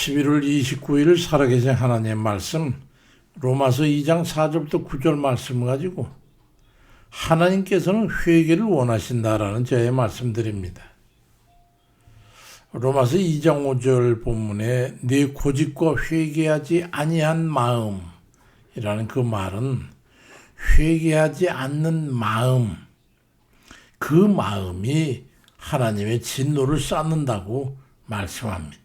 11월 29일 살아계신 하나님의 말씀 로마서 2장 4절부터 9절 말씀을 가지고 하나님께서는 회개를 원하신다라는 저의 말씀드립니다. 로마서 2장 5절 본문에 네 고집과 회개하지 아니한 마음이라는 그 말은 회개하지 않는 마음, 그 마음이 하나님의 진노를 쌓는다고 말씀합니다.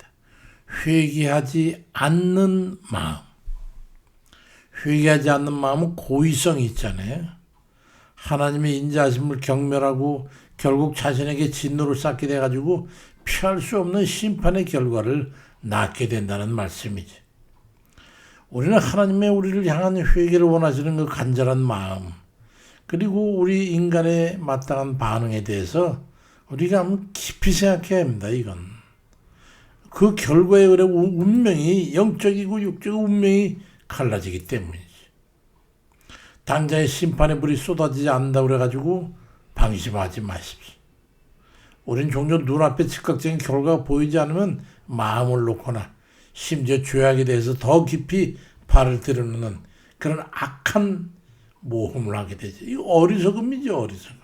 회개하지 않는 마음. 회개하지 않는 마음은 고의성이 있잖아요. 하나님의 인자하심을 경멸하고 결국 자신에게 진노를 쌓게 돼가지고 피할 수 없는 심판의 결과를 낳게 된다는 말씀이지. 우리는 하나님의 우리를 향한 회개를 원하시는 그 간절한 마음, 그리고 우리 인간의 마땅한 반응에 대해서 우리가 한번 깊이 생각해야 합니다. 이건. 그 결과에 의해 운명이 영적이고 육적인 운명이 갈라지기 때문이지. 당장의 심판의 불이 쏟아지지 않는다고 그래가지고 방심하지 마십시오. 우린 종종 눈앞에 즉각적인 결과가 보이지 않으면 마음을 놓거나 심지어 죄악에 대해서 더 깊이 발을 들여놓는 그런 악한 모험을 하게 되죠. 이 어리석음이죠, 어리석음.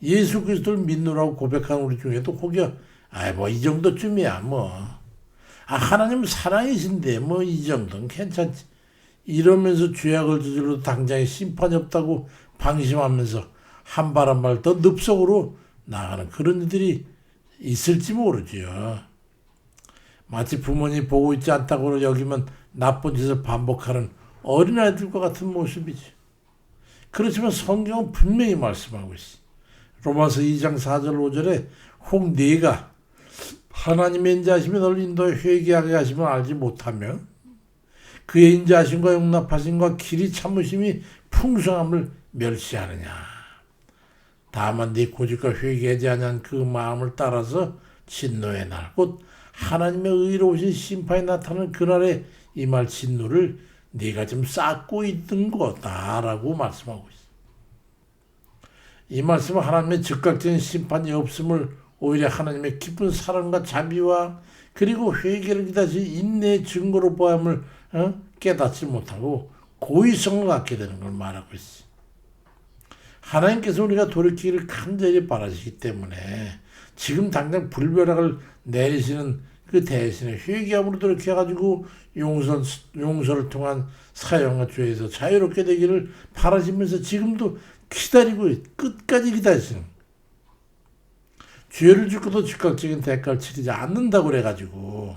예수 그리스도를 믿노라고 고백하는 우리 중에도 혹여 이 정도쯤이야, 하나님 사랑이신데, 이 정도는 괜찮지. 이러면서 죄악을 저질러도 당장에 심판이 없다고 방심하면서 한 발 한 발 더 늪속으로 나가는 그런 이들이 있을지 모르지요. 마치 부모님이 보고 있지 않다고 여기면 나쁜 짓을 반복하는 어린아이들과 같은 모습이지. 그렇지만 성경은 분명히 말씀하고 있어. 로마서 2장 4절 5절에 혹 네가 하나님의 인자하심이 너를 인도에 회개하게 하심을 알지 못하며 그의 인자하심과 용납하심과 길이 참으심이 풍성함을 멸시하느냐. 다만 네 고집과 회개하지 아니한 그 마음을 따라서 진노의 날, 곧 하나님의 의로우신 심판이 나타나는 그날에 임할 진노를 네가 지금 쌓고 있는 거다라고 말씀하고 있어. 이 말씀은 하나님의 즉각적인 심판이 없음을 오히려 하나님의 깊은 사랑과 자비와 그리고 회개를 기다리신 인내의 증거로 보함을 깨닫지 못하고 고의성을 갖게 되는 걸 말하고 있어. 하나님께서 우리가 돌이키기를 간절히 바라시기 때문에 지금 당장 불벼락을 내리시는 그 대신에 회개함으로 돌이켜가지고 용서를 통한 사형과 죄에서 자유롭게 되기를 바라시면서 지금도 기다리고 끝까지 기다리시는, 죄를 짓고도 즉각적인 대가를 치르지 않는다고 그래가지고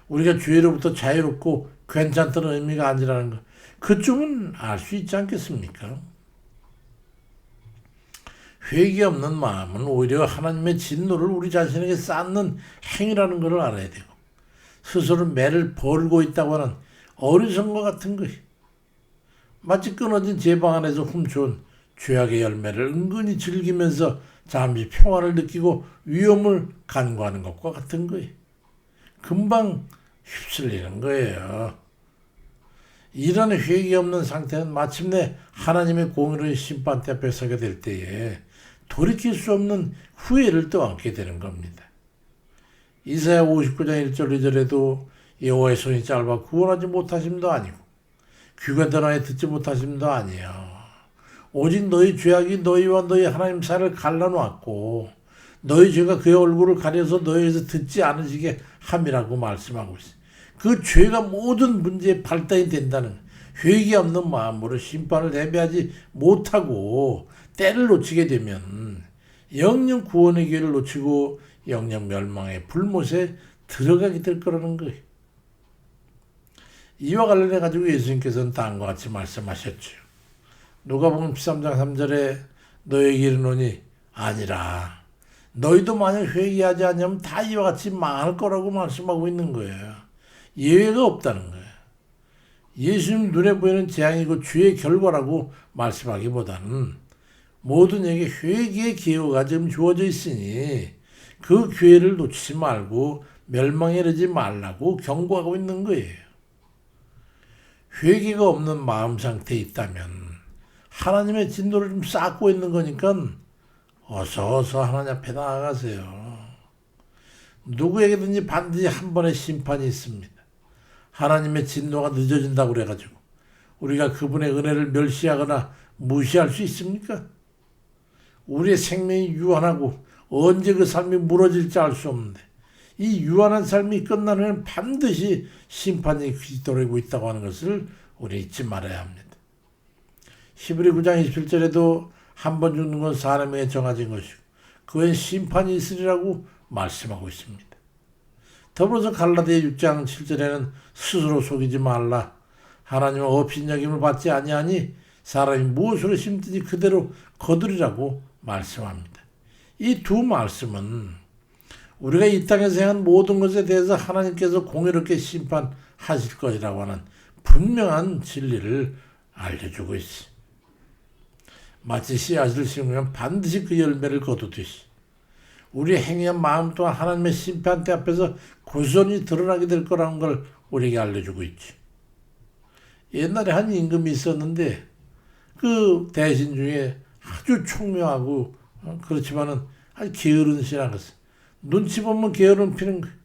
우리가 죄로부터 자유롭고 괜찮다는 의미가 아니라는 거, 그쯤은 알 수 있지 않겠습니까? 회개 없는 마음은 오히려 하나님의 진노를 우리 자신에게 쌓는 행위라는 것을 알아야 되고, 스스로 매를 벌고 있다고 하는 어리석음과 같은 거예요. 마치 끊어진 제방 안에서 훔쳐온 죄악의 열매를 은근히 즐기면서 잠시 평화를 느끼고 위험을 간구하는 것과 같은 거예요. 금방 휩쓸리는 거예요. 이런 회개 없는 상태는 마침내 하나님의 공의로운 심판대 앞에 서게 될 때에 돌이킬 수 없는 후회를 떠안게 되는 겁니다. 이사야 59장 1절 2절에도 여호와의 손이 짧아 구원하지 못하심도 아니고 귀가 드러나 듣지 못하심도 아니요, 오직 너희 죄악이 너희와 너희 하나님 사이를 갈라놓았고 너희 죄가 그의 얼굴을 가려서 너희에서 듣지 않으시게 함이라고 말씀하고 있어요. 그 죄가 모든 문제의 발단이 된다는 회개 없는 마음으로 심판을 대비하지 못하고 때를 놓치게 되면 영영 구원의 기회를 놓치고 영영 멸망의 불못에 들어가게 될 거라는 거예요. 이와 관련해 가지고 예수님께서는 다음과 같이 말씀하셨죠. 누가복음 13장 3절에 너에게 이르노니 아니라 너희도 만약 회개하지 않으면 다 이와 같이 망할 거라고 말씀하고 있는 거예요. 예외가 없다는 거예요. 예수님 눈에 보이는 재앙이고 죄의 결과라고 말씀하기보다는 모든 에게 회개의 기회가 지금 주어져 있으니 그 기회를 놓치지 말고 멸망에 이르지 말라고 경고하고 있는 거예요. 회개가 없는 마음 상태에 있다면 하나님의 진노를 좀 쌓고 있는 거니까 어서 하나님 앞에 나아가세요. 누구에게든지 반드시 한 번의 심판이 있습니다. 하나님의 진노가 늦어진다고 그래가지고 우리가 그분의 은혜를 멸시하거나 무시할 수 있습니까? 우리의 생명이 유한하고 언제 그 삶이 무너질지 알 수 없는데 이 유한한 삶이 끝난 후에는 반드시 심판이 뒤돌아오고 있다고 하는 것을 우리 잊지 말아야 합니다. 히브리 9장 27절에도 한 번 죽는 건 사람에게 정해진 것이고 그 후엔 심판이 있으리라고 말씀하고 있습니다. 더불어서 갈라디아 6장 7절에는 스스로 속이지 말라. 하나님은 업신여김을 받지 아니하니 사람이 무엇으로 심든지 그대로 거두리라고 말씀합니다. 이 두 말씀은 우리가 이 땅에서 행한 모든 것에 대해서 하나님께서 공의롭게 심판하실 것이라고 하는 분명한 진리를 알려주고 있어요. 마치 씨앗을 심으면 반드시 그 열매를 거두듯이 우리의 행위한 마음 또한 하나님의 심판대 앞에서 고스란히 드러나게 될 거라는 걸 우리에게 알려주고 있죠. 옛날에 한 임금이 있었는데 그 대신 중에 아주 총명하고 그렇지만은 아주 게으른 신하였어요. 눈치 보면 게으름 피는 거예요.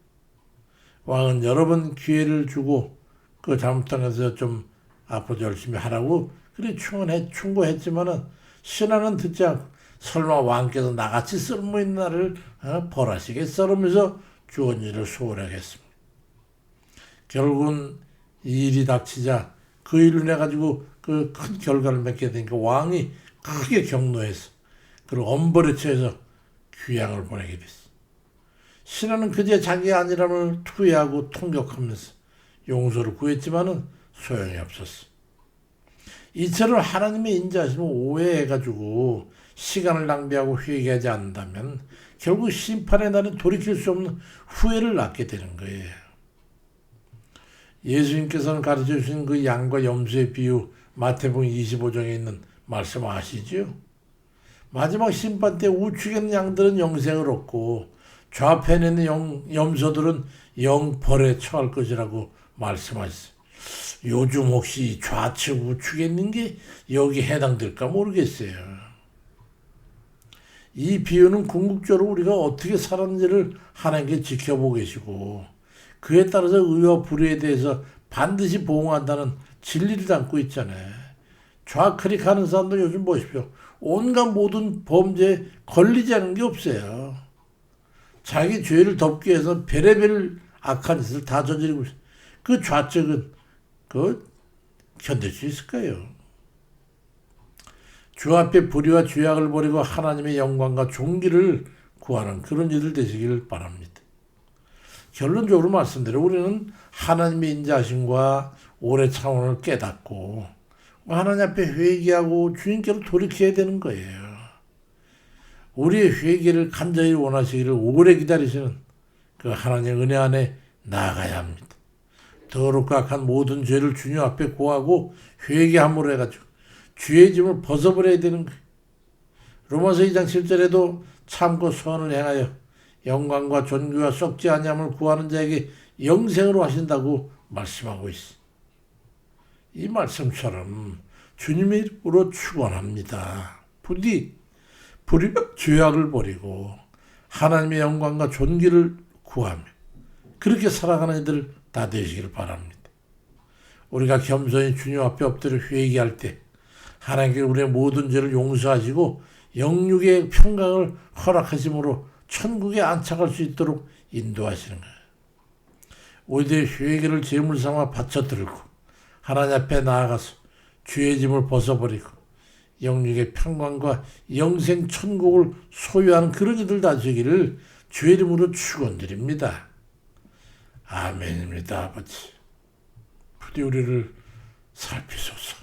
왕은 여러 번 기회를 주고 그 잘못한 것에서 좀 앞으로 열심히 하라고 그래 충고했지만은 신하는 듣지 않고 설마 왕께서 나같이 쓸모있는 나를 벌하시겠어? 그러면서 주은 일을 소홀하게 했습니다. 결국은 이 일이 닥치자 그 일로 인해 가지고 그 큰 결과를 맺게 되니까 왕이 크게 경노해서 그리고 엄벌에 처해서 귀양을 보내게 됐어요. 신하는 그제 자기 아니람을 투회하고 통격하면서 용서를 구했지만은 소용이 없었어요. 이처럼 하나님의 인자하심을 오해해가지고 시간을 낭비하고 회개하지 않는다면 결국 심판의 날은 돌이킬 수 없는 후회를 낳게 되는 거예요. 예수님께서는 가르쳐 주신 그 양과 염소의 비유 마태복음 25장에 있는 말씀 아시죠? 마지막 심판 때 우측에 있는 양들은 영생을 얻고 좌편에 있는 염소들은 영벌에 처할 것이라고 말씀하셨어요. 요즘 혹시 좌측 우측에 있는 게 여기 해당될까 모르겠어요. 이 비유는 궁극적으로 우리가 어떻게 살았는지를 하나님께 지켜보고 계시고 그에 따라서 의와 불의에 대해서 반드시 보응한다는 진리를 담고 있잖아요. 좌클릭하는 사람들 요즘 보십시오. 온갖 모든 범죄에 걸리지 않은 게 없어요. 자기 죄를 덮기 위해서 별의별 악한 짓을 다 저지르고 있어요. 그 좌측은 견딜 수 있을까요? 주 앞에 불의와 죄악을 버리고 하나님의 영광과 존귀를 구하는 그런 일들 되시길 바랍니다. 결론적으로 말씀드려 우리는 하나님의 인자하심과 오래 참음을 깨닫고 하나님 앞에 회개하고 주님께로 돌이켜야 되는 거예요. 우리의 회개를 간절히 원하시기를 오래 기다리시는 그 하나님의 은혜 안에 나아가야 합니다. 더럽고 악한 모든 죄를 주님 앞에 고하고 회개함으로 해가지고 죄의 짐을 벗어버려야 되는 거예요. 로마서 2장 7절에도 참고 선을 행하여 영광과 존귀와 썩지 아니함을 구하는 자에게 영생으로 하신다고 말씀하고 있어요. 이 말씀처럼 주님의 이름으로 축원합니다. 부디 불의와 죄악을 버리고 하나님의 영광과 존귀를 구하며 그렇게 살아가는 이들 다 되시길 바랍니다. 우리가 겸손히 주님 앞에 엎드려 회개할 때 하나님께 우리의 모든 죄를 용서하시고 영육의 평강을 허락하심으로 천국에 안착할 수 있도록 인도하시는 거예요. 우리들의 회개를 제물 삼아 바쳐들고 하나님 앞에 나아가서 죄의 짐을 벗어버리고 영육의 평강과 영생 천국을 소유하는 그런 이들 다 되기를 주의 이름으로 축원드립니다. 아멘입니다. 아버지. 부디 우리를 살피소서.